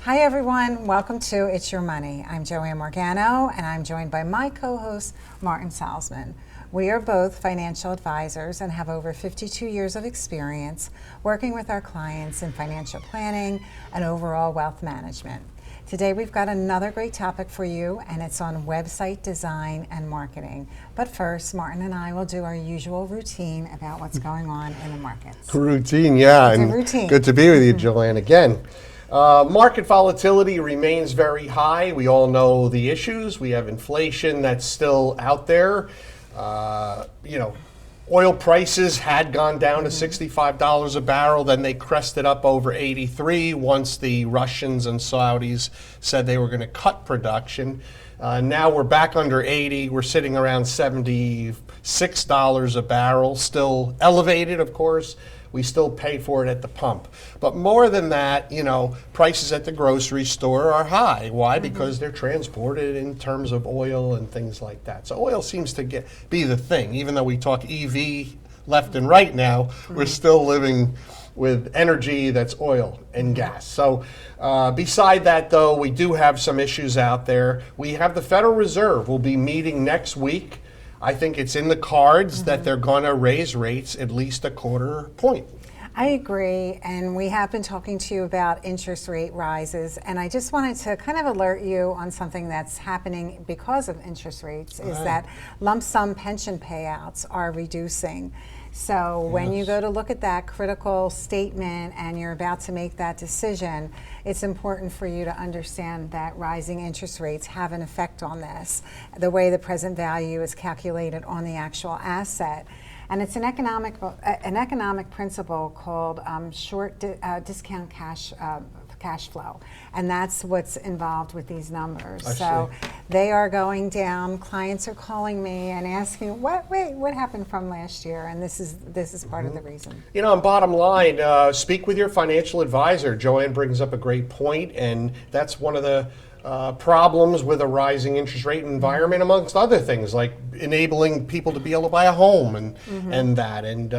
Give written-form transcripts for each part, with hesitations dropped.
Hi everyone, welcome to It's Your Money. I'm Joanne Morgano and I'm joined by my co-host Martin Salzman. We are both financial advisors and have over 52 years of experience working with our clients in financial planning and overall wealth management. Today we've got another great topic for you, and it's on website design and marketing. But first, Martin and I will do our usual routine about what's going on in the markets. Routine, yeah. It's a and routine. Good to be with you, Joanne, again. Market volatility remains very high. We all know the issues. We have inflation that's still out there. Oil prices had gone down to $65 a barrel, then they crested up over 83 once the Russians and Saudis said they were going to cut production. Now we're back under 80. We're sitting around $76 a barrel, still elevated, of course. We still pay for it at the pump. But more than that, prices at the grocery store are high. Why? Because they're transported in terms of oil and things like that. So oil seems to be the thing. Even though we talk EV left and right now, we're still living with energy that's oil and gas. So beside that, though, we do have some issues out there. We have the Federal Reserve will be meeting next week. I think it's in the cards that they're going to raise rates at least a quarter point. I agree, and we have been talking to you about interest rate rises, and I just wanted to kind of alert you on something that's happening because of interest rates, is that lump sum pension payouts are reducing. So when you go to look at that critical statement and you're about to make that decision, it's important for you to understand that rising interest rates have an effect on this, the way the present value is calculated on the actual asset. And it's an economic principle called short discount cash flow, and that's what's involved with these numbers. So they are going down. Clients are calling me and asking, what happened from last year? And this is part of the reason. And bottom line, speak with your financial advisor. Joanne brings up a great point, and that's one of the problems with a rising interest rate environment, amongst other things, like enabling people to be able to buy a home and that. And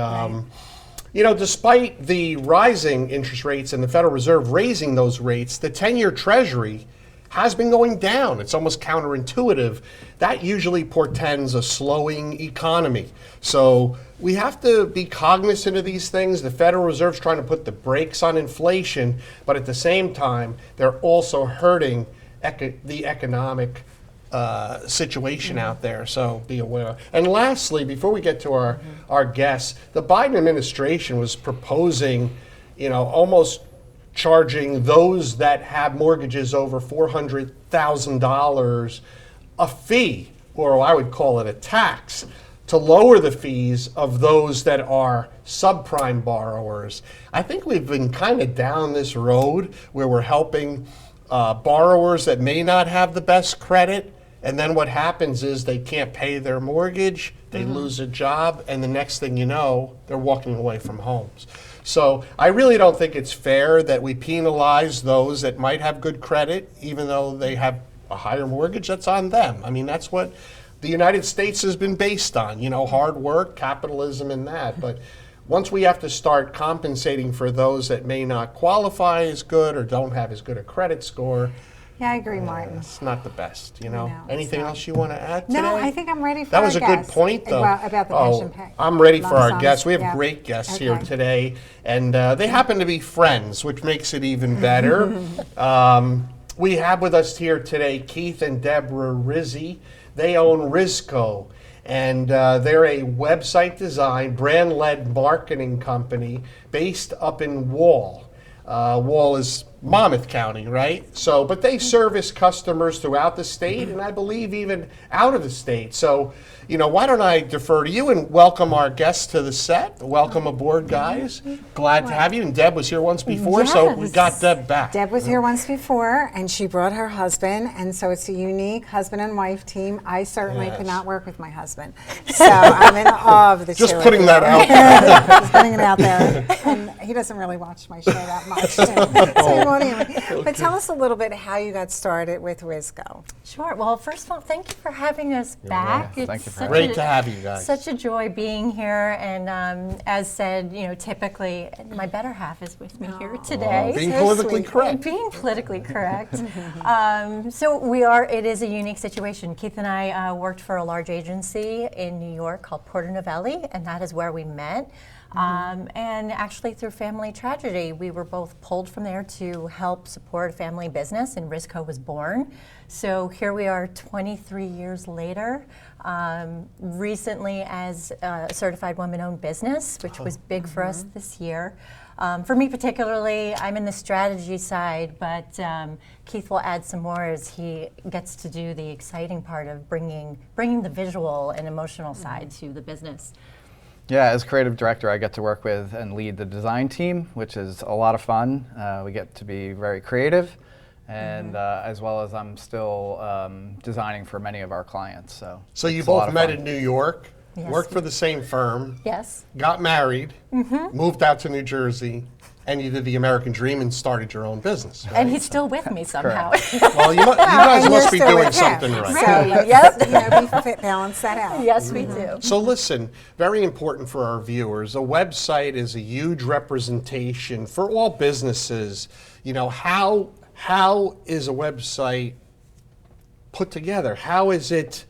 despite the rising interest rates and the Federal Reserve raising those rates, the 10-year Treasury has been going down. It's almost counterintuitive. That usually portends a slowing economy. So we have to be cognizant of these things. The Federal Reserve's trying to put the brakes on inflation, but at the same time, they're also hurting the economic situation out there, so be aware. And lastly, before we get to our guests, the Biden administration was proposing, almost charging those that have mortgages over $400,000 a fee, or I would call it a tax, to lower the fees of those that are subprime borrowers. I think we've been kind of down this road where we're helping borrowers that may not have the best credit. And then what happens is they can't pay their mortgage, they lose a job, and the next thing you know, they're walking away from homes. So I really don't think it's fair that we penalize those that might have good credit, even though they have a higher mortgage. That's on them. I mean, that's what the United States has been based on, hard work, capitalism, and that. But once we have to start compensating for those that may not qualify as good or don't have as good a credit score, yeah, I agree, Martin. It's not the best, No, Anything else you want to add today? No, I think I'm ready for That was our a good point, though. About the pension pay. I'm ready for our Lump guests. sums. We have great guests here Okay. today, and they happen to be friends, which makes it even better. We have with us here today Keith and Debra Rizzi. They own Rizco, and they're a website design, brand-led marketing company based up in Wall. Wall is Monmouth County, right? So, but they service customers throughout the state, and I believe even out of the state. So, why don't I defer to you and welcome our guests to the set. Welcome aboard, guys. Glad to have you. And Deb was here once before, so we got Deb back. Deb was here once before, and she brought her husband, and so it's a unique husband and wife team. I certainly could not work with my husband, so I'm in awe of the Just two putting of that you. out there. Just putting it out there. And he doesn't really watch my show that much, so he won't hear me. But tell us a little bit how you got started with Rizco. Sure. Well, first of all, thank you for having us back. welcome. Thank you for such Great to have you guys. Such a joy being here, and as said, typically my better half is with me here today. Being So politically sweet. correct. Being politically correct. So it is a unique situation. Keith and I worked for a large agency in New York called Porter Novelli, and that is where we met. And actually through family tragedy, we were both pulled from there to help support a family business, and Rizco was born. So here we are 23 years later, recently as a certified women-owned business, which was big for us this year. For me particularly, I'm in the strategy side, but Keith will add some more as he gets to do the exciting part of bringing the visual and emotional side to the business. Yeah, as creative director, I get to work with and lead the design team, which is a lot of fun. We get to be very creative, and as well as I'm still designing for many of our clients. So you it's a lot both of met fun. in New York, Yes. worked for the same firm, Yes. got married, moved out to New Jersey, and you did the American dream and started your own business. Right? And he's still with me somehow. Well, you guys And you're must be still doing with him. something right. So, Yep. we balance that out. Yes, we do. So listen, very important for our viewers. A website is a huge representation for all businesses. How is a website put together? How is it,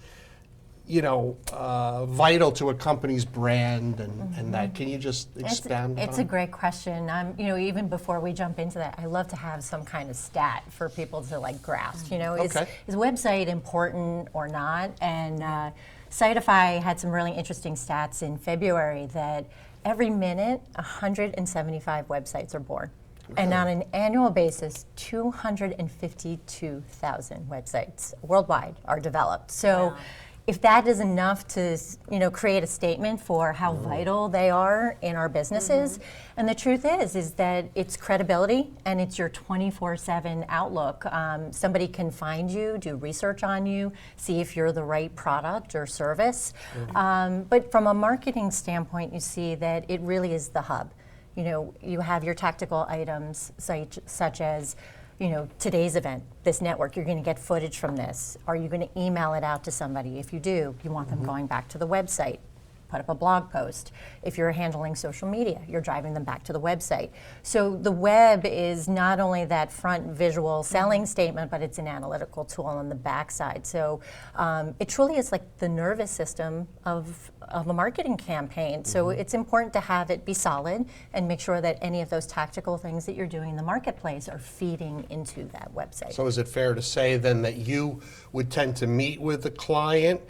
vital to a company's brand and that? Can you just expand on It's a great question. Even before we jump into that, I love to have some kind of stat for people to grasp. Okay. Is website important or not? And Sightify had some really interesting stats in February that every minute 175 websites are born. And on an annual basis, 252,000 websites worldwide are developed. So if that is enough to create a statement for how vital they are in our businesses, and the truth is that it's credibility and it's your 24/7 outlook. Somebody can find you, do research on you, see if you're the right product or service. But from a marketing standpoint, you see that it really is the hub. You have your tactical items such as today's event, this network, you're going to get footage from this. Are you going to email it out to somebody? If you do, you want them going back to the website. Put up a blog post. If you're handling social media, you're driving them back to the website. So the web is not only that front visual selling statement, but it's an analytical tool on the backside. So it truly is like the nervous system of a marketing campaign. So it's important to have it be solid and make sure that any of those tactical things that you're doing in the marketplace are feeding into that website. So is it fair to say then that you would tend to meet with the client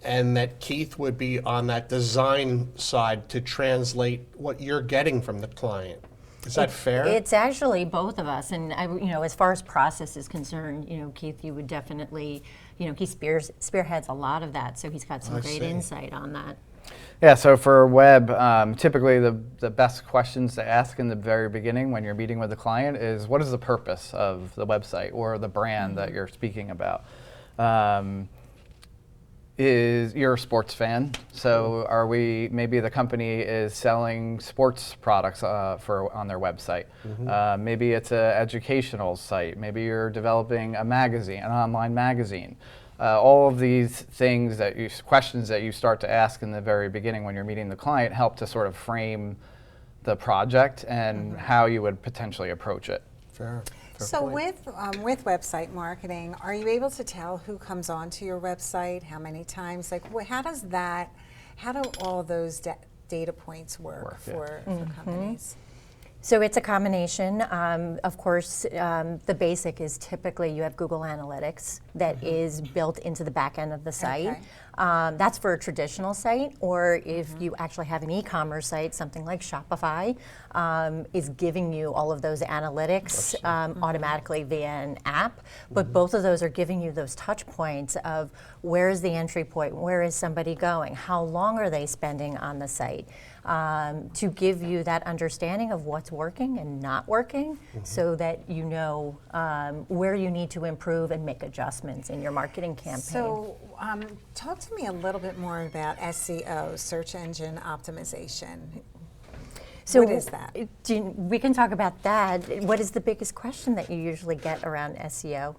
and that Keith would be on that design side to translate what you're getting from the client? Is that fair? It's actually both of us, and as far as process is concerned, Keith, you would definitely, he spearheads a lot of that, so he's got some great insight on that. Yeah, so for web, typically the best questions to ask in the very beginning when you're meeting with a client is, what is the purpose of the website or the brand that you're speaking about? You're a sports fan, so maybe the company is selling sports products on their website. Maybe it's an educational site. Maybe you're developing a magazine, an online magazine. All of these questions that you start to ask in the very beginning when you're meeting the client help to sort of frame the project and how you would potentially approach it. Fair. So with website marketing, are you able to tell who comes onto your website, how many times? How do all those data points work for companies? So it's a combination. Of course, the basic is typically you have Google Analytics that is built into the back end of the site. Okay. That's for a traditional site, or if you actually have an e-commerce site, something like Shopify is giving you all of those analytics automatically via an app. But both of those are giving you those touch points of where is the entry point, where is somebody going, how long are they spending on the site, to give you that understanding of what's working and not working, so that you know where you need to improve and make adjustments in your marketing campaign. So talk to me a little bit more about SEO, search engine optimization. So what is that? We can talk about that. What is the biggest question that you usually get around SEO?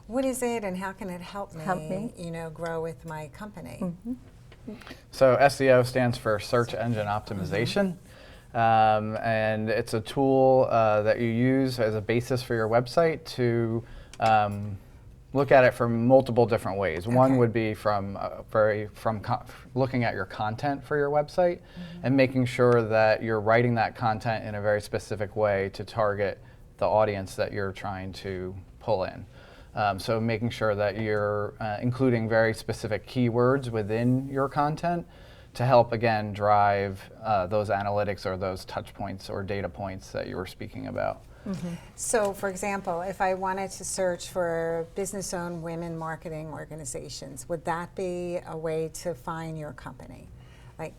What is it, and how can it help me, grow with my company? So SEO stands for Search Engine Optimization. And it's a tool that you use as a basis for your website to look at it from multiple different ways. Okay. One would be from looking at your content for your website and making sure that you're writing that content in a very specific way to target the audience that you're trying to pull in. So making sure that you're including very specific keywords within your content to help, again, drive those analytics or those touch points or data points that you were speaking about. So, for example, if I wanted to search for business-owned women marketing organizations, would that be a way to find your company? Like,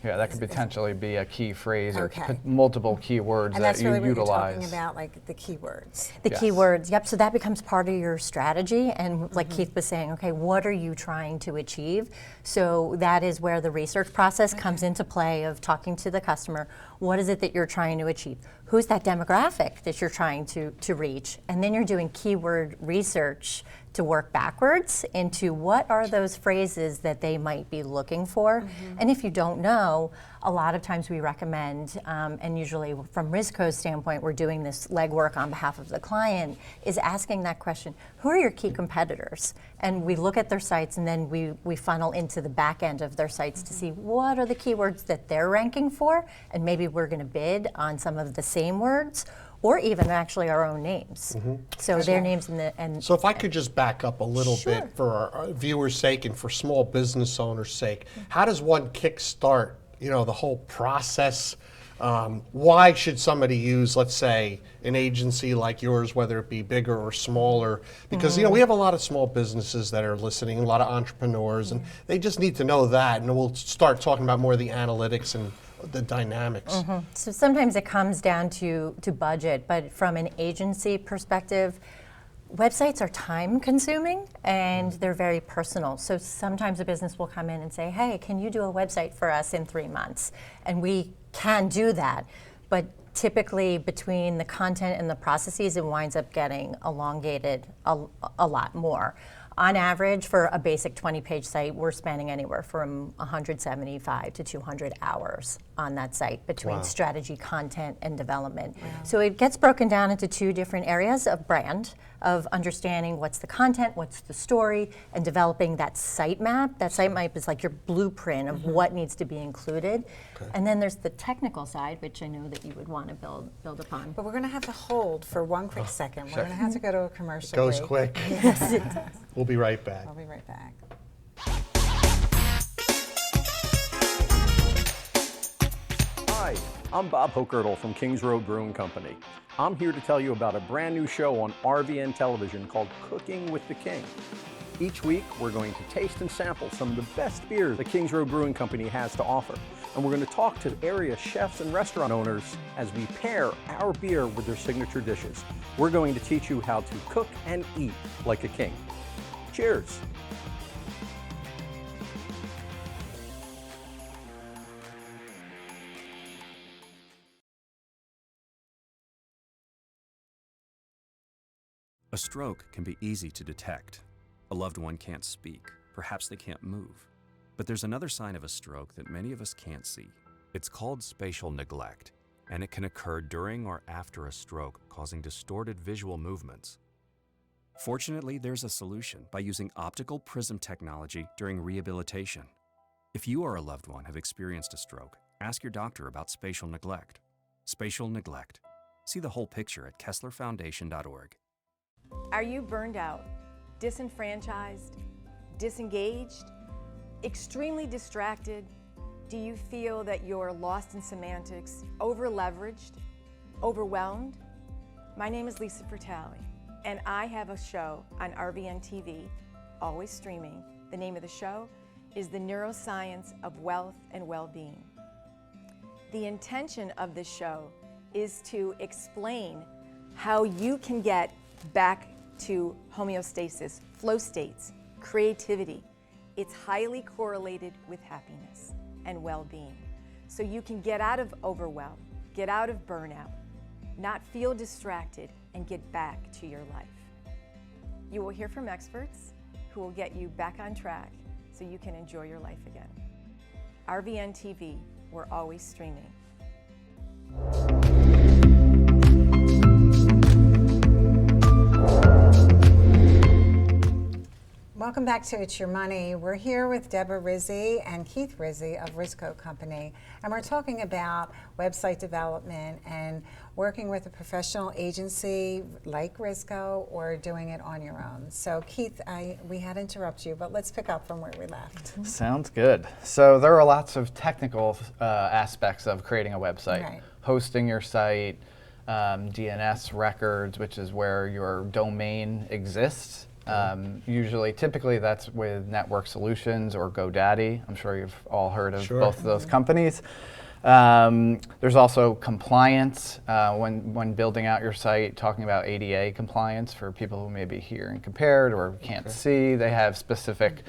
Yeah, that could potentially be a key phrase or Okay. multiple keywords and that that's you really what utilize. you're talking about, like the keywords. The Yes. keywords, yep. So that becomes part of your strategy. And like Keith was saying, okay, what are you trying to achieve? So that is where the research process comes into play of talking to the customer. What is it that you're trying to achieve? Who's that demographic that you're trying to reach? And then you're doing keyword research to work backwards into what are those phrases that they might be looking for. And if you don't know, a lot of times we recommend, and usually from Rizzi's standpoint, we're doing this legwork on behalf of the client, is asking that question, who are your key competitors? And we look at their sites and then we funnel into the back end of their sites to see what are the keywords that they're ranking for, and maybe we're gonna bid on some of the same words, or even actually our own names. So their names and So if I could just back up a little bit for our viewers' sake and for small business owners' sake, how does one kickstart, the whole process? Why should somebody use, let's say, an agency like yours, whether it be bigger or smaller? Because we have a lot of small businesses that are listening, a lot of entrepreneurs, and they just need to know that. And we'll start talking about more of the analytics and the dynamics. So sometimes it comes down to budget, but from an agency perspective, websites are time consuming and they're very personal. So sometimes a business will come in and say, hey, can you do a website for us in 3 months? And we can do that. But typically between the content and the processes, it winds up getting elongated a lot more. On average, for a basic 20-page site, we're spending anywhere from 175 to 200 hours on that site between strategy, content, and development. So it gets broken down into 2 different areas of brand, of understanding what's the content, what's the story, and developing that site map. That site map is like your blueprint of what needs to be included. And then there's the technical side, which I know that you would want to build upon. But we're going to have to hold for one quick second. We're going to have to go to a commercial Goes break. quick. Yes, it does. We'll be right back. I'll be right back. Hi, I'm Bob Hocherdle from Kings Road Brewing Company. I'm here to tell you about a brand new show on RVN television called Cooking with the King. Each week, we're going to taste and sample some of the best beers the Kings Road Brewing Company has to offer. And we're going to talk to area chefs and restaurant owners as we pair our beer with their signature dishes. We're going to teach you how to cook and eat like a king. Cheers. A stroke can be easy to detect. A loved one can't speak, perhaps they can't move. But there's another sign of a stroke that many of us can't see. It's called spatial neglect, and it can occur during or after a stroke, causing distorted visual movements. Fortunately, there's a solution by using optical prism technology during rehabilitation. If you or a loved one have experienced a stroke, ask your doctor about spatial neglect. Spatial neglect. See the whole picture at KesslerFoundation.org. Are you burned out, disenfranchised, disengaged, extremely distracted? Do you feel that you're lost in semantics, over-leveraged, overwhelmed? My name is Lisa Fratelli, and I have a show on RVN TV, always streaming. The name of the show is The Neuroscience of Wealth and Well-Being. The intention of this show is to explain how you can get back to homeostasis, flow states, creativity. It's highly correlated with happiness and well-being. so you can get out of overwhelm, get out of burnout, not feel distracted, and get back to your life. You will hear from experts who will get you back on track so you can enjoy your life again. RVN TV, we're always streaming. Welcome back to It's Your Money. We're here with Debra Rizzi and Keith Rizzi of Rizzi Company, and we're talking about website development and working with a professional agency like Rizzi or doing it on your own. So Keith, we had to interrupt you, but let's pick up from where we left. Sounds good. So there are lots of technical aspects of creating a website. Right. Hosting your site, DNS records, which is where your domain exists. Typically that's with Network Solutions or GoDaddy. I'm sure you've all heard of both of those companies. There's also compliance when building out your site, talking about ADA compliance for people who may be hearing impaired or can't see. They have specific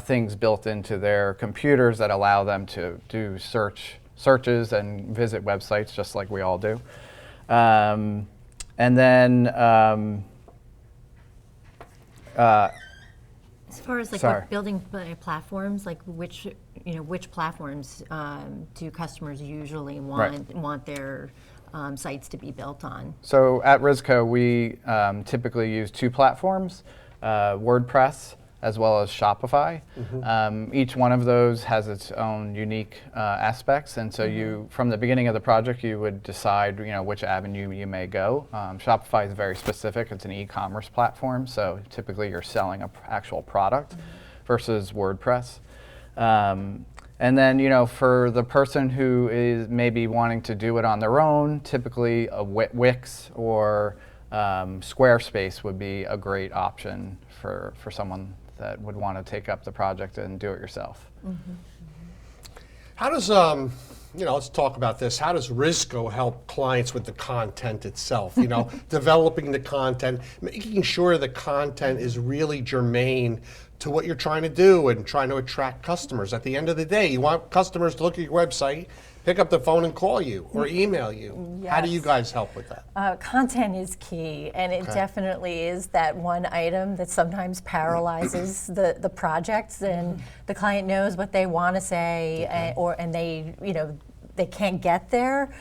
things built into their computers that allow them to do searches and visit websites just like we all do. And then as far as like what building platforms, like which platforms do customers usually want their sites to be built on? So at Rizzi, we typically use two platforms, WordPress as well as Shopify. Each one of those has its own unique aspects, and so you, from the beginning of the project, you would decide which avenue you may go. Shopify is very specific; it's an e-commerce platform, so typically you're selling an actual product versus WordPress. And then for the person who is maybe wanting to do it on their own, typically a Wix or Squarespace would be a great option for someone that would want to take up the project and do it yourself. How does, let's talk about this. How does Rizzi help clients with the content itself? Developing the content, making sure the content is really germane to what you're trying to do and trying to attract customers. At the end of the day, you want customers to look at your website, pick up the phone and call you or email you. Yes. How do you guys help with that? Content is key, and it definitely is that one item that sometimes paralyzes the projects, and the client knows what they want to say, and they can't get there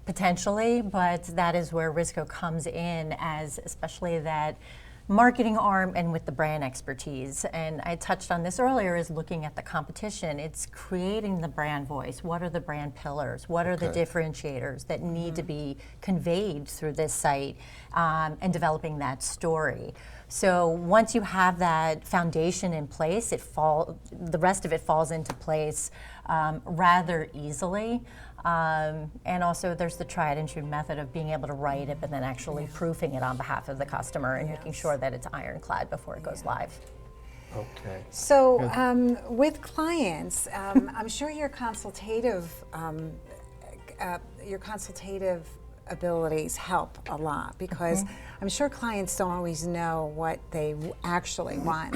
potentially, but that is where Rizzi comes in as especially that marketing arm and with the brand expertise. And I touched on this earlier, is looking at the competition. It's creating the brand voice. What are the brand pillars? What are the differentiators that need to be conveyed through this site, and developing that story. So once you have that foundation in place, the rest of it falls into place rather easily. And also there's the tried and true method of being able to write it, but then actually proofing it on behalf of the customer and making sure that it's ironclad before it goes live. Okay. So with clients, I'm sure your consultative abilities help a lot, because I'm sure clients don't always know what they actually want.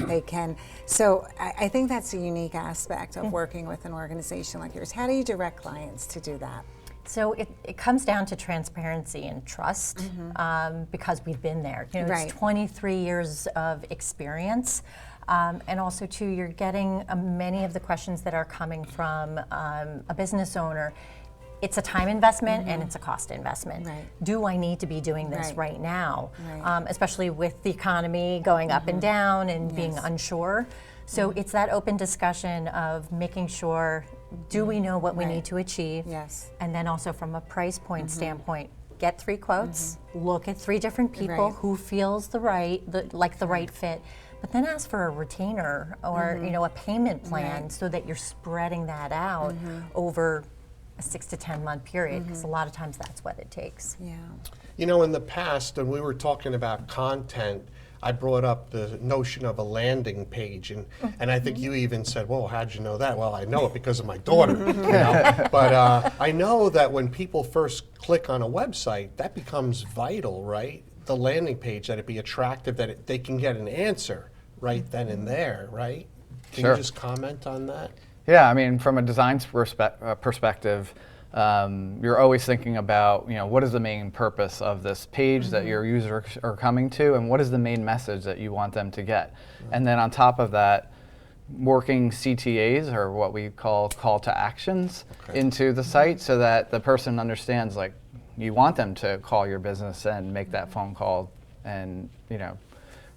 So I think that's a unique aspect of working with an organization like yours. How do you direct clients to do that? So it comes down to transparency and trust, because we've been there. It's 23 years of experience. And also too, you're getting many of the questions that are coming from a business owner. It's a time investment and it's a cost investment. Do I need to be doing this right now? Especially with the economy going up and down and being unsure. So it's that open discussion of making sure, do we know what we need to achieve? And then also from a price point standpoint, get 3 quotes, look at 3 different people who feels the right fit, but then ask for a retainer or a payment plan so that you're spreading that out over a 6 to 10 month period, because a lot of times that's what it takes. In the past, when we were talking about content, I brought up the notion of a landing page, and I think you even said, "Well, how'd you know that?" Well, I know it because of my daughter. But I know that when people first click on a website, that becomes vital, right? The landing page, that it be attractive, that they can get an answer right then and there, right? Can you just comment on that? Yeah, I mean, from a design perspective, you're always thinking about, what is the main purpose of this page that your users are coming to, and what is the main message that you want them to get. And then on top of that, working CTAs, or what we call to actions, into the site so that the person understands, like, you want them to call your business and make that phone call and,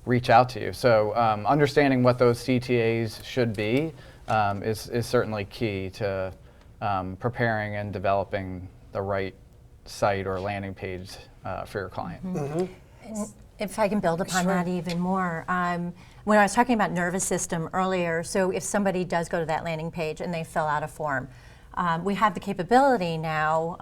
reach out to you. So understanding what those CTAs should be is certainly key to preparing and developing the right site or landing page for your client. And if I can build upon that even more, when I was talking about nervous system earlier, so if somebody does go to that landing page and they fill out a form, we have the capability now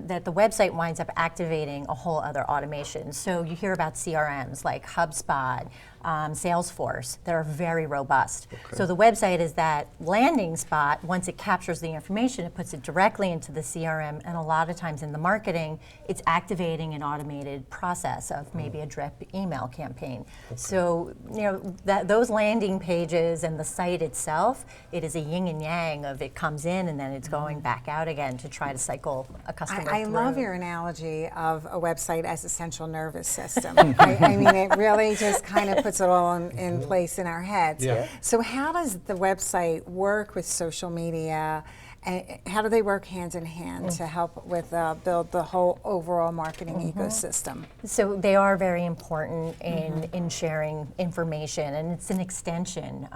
that the website winds up activating a whole other automation. So you hear about CRMs like HubSpot, Salesforce that are very robust. So the website is that landing spot. Once it captures the information, it puts it directly into the CRM, and a lot of times in the marketing, it's activating an automated process of maybe a drip email campaign. So those landing pages and the site itself, it is a yin and yang of it comes in and then it's going back out again to try to cycle a customer I through. love your analogy of a website as a central nervous system. I mean, it really just kind of puts it all in place in our heads. Yeah. So how does the website work with social media? And how do they work hand in hand to help with build the whole overall marketing ecosystem? So they are very important in sharing information, and it's an extension.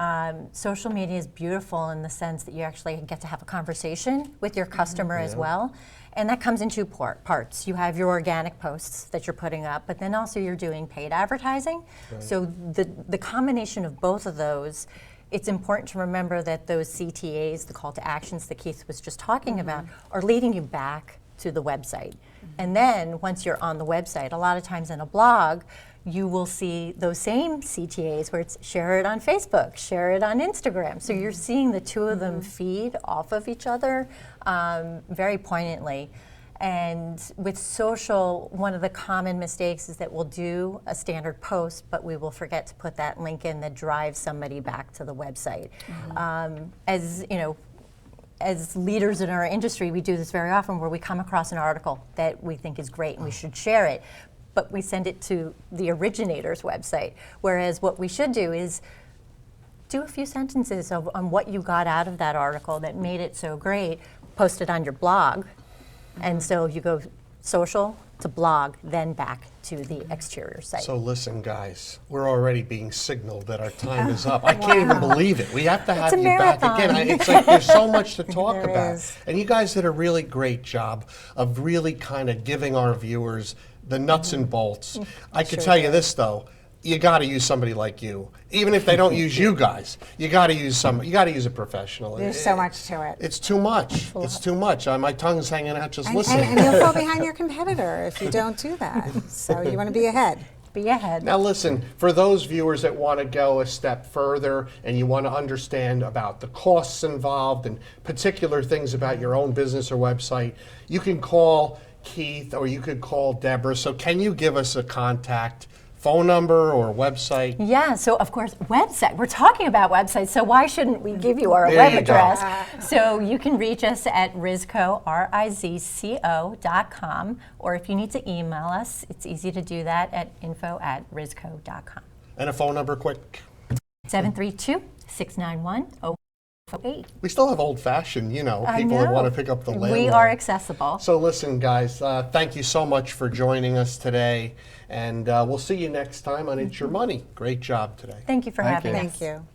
Social media is beautiful in the sense that you actually get to have a conversation with your customer as well. And that comes in two parts. You have your organic posts that you're putting up, but then also you're doing paid advertising. So the combination of both of those, it's important to remember that those CTAs, the call to actions that Keith was just talking about, are leading you back to the website. And then once you're on the website, a lot of times in a blog, you will see those same CTAs where it's share it on Facebook, share it on Instagram. So you're seeing the two of them feed off of each other very poignantly. And with social, one of the common mistakes is that we'll do a standard post, but we will forget to put that link in that drives somebody back to the website. As leaders in our industry, we do this very often where we come across an article that we think is great and we should share it, but we send it to the originator's website. Whereas what we should do is do a few sentences on what you got out of that article that made it so great, post it on your blog. And so you go social to blog, then back to the exterior site. So listen, guys, we're already being signaled that our time is up. I can't even believe it. We have to have you back again. It's like there's so much to talk about. And you guys did a really great job of really kind of giving our viewers the nuts and bolts. I could tell you this, though. You got to use somebody like you. Even if they don't use you guys, you got to use a professional. There's so much to it. It's too much. It's too much. My tongue's hanging out just listening. And you'll fall behind your competitor if you don't do that. So you want to be ahead. Be ahead. Now listen, for those viewers that want to go a step further and you want to understand about the costs involved and particular things about your own business or website, you can call Keith or you could call Debra. So can you give us a contact phone number or website? Yeah, so of course, website. We're talking about websites, so why shouldn't we give you our web address? So you can reach us at Rizco, RIZCO.com, or if you need to email us, it's easy to do that at info@rizco.com. And a phone number quick. 732-691-08. We still have old-fashioned, people that want to pick up the landline. We are accessible. So listen, guys, thank you so much for joining us today, and we'll see you next time on It's Your Money. Great job today. Thank you for having us. Thank you.